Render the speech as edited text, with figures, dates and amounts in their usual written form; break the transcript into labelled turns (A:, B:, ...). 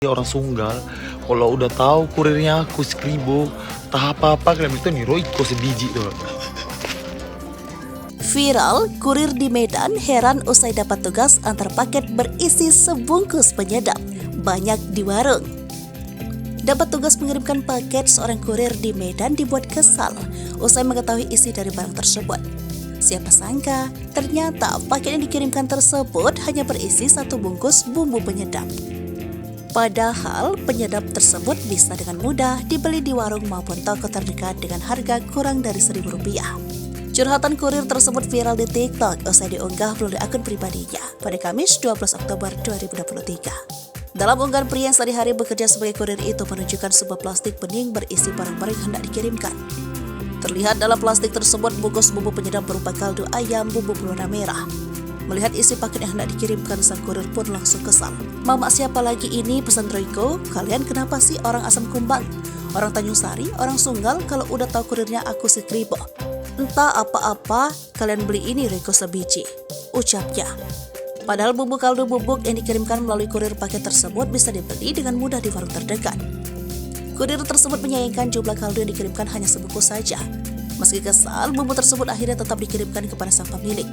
A: orang Sunggal. Kalau udah tahu kurirnya aku Skribo, tak apa-apa kalian itu nih Royko sebiji tuh.
B: Viral, kurir di Medan heran usai dapat tugas antar paket berisi sebungkus penyedap banyak di warung. Dapat tugas mengirimkan paket, seorang kurir di Medan dibuat kesal usai mengetahui isi dari barang tersebut. Siapa sangka, ternyata paket yang dikirimkan tersebut hanya berisi satu bungkus bumbu penyedap. Padahal penyedap tersebut bisa dengan mudah dibeli di warung maupun toko terdekat dengan harga kurang dari Rp1.000. Curhatan kurir tersebut viral di TikTok usai diunggah melalui akun pribadinya pada Kamis 12 Oktober 2023. Dalam unggahan, pria yang sehari-hari bekerja sebagai kurir itu menunjukkan sebuah plastik bening berisi barang-barang yang hendak dikirimkan. Terlihat dalam plastik tersebut bungkus bumbu penyedap berupa kaldu ayam bumbu berwarna merah. Melihat isi paket yang hendak dikirimkan, sang kurir pun langsung kesal. "Mama siapa lagi ini?" pesan Royko. "Kalian kenapa sih orang Asam Kumbang? Orang Tanjung Sari, orang Sunggal, kalau udah tahu kurirnya aku Skribo. Entah apa-apa, kalian beli ini Royko sebiji," ucapnya. Padahal bumbu kaldu bubuk yang dikirimkan melalui kurir paket tersebut bisa dibeli dengan mudah di warung terdekat. Kurir tersebut menyayangkan jumlah kaldu yang dikirimkan hanya sebungkus saja. Meski kesal, bumbu tersebut akhirnya tetap dikirimkan kepada sang pemilik.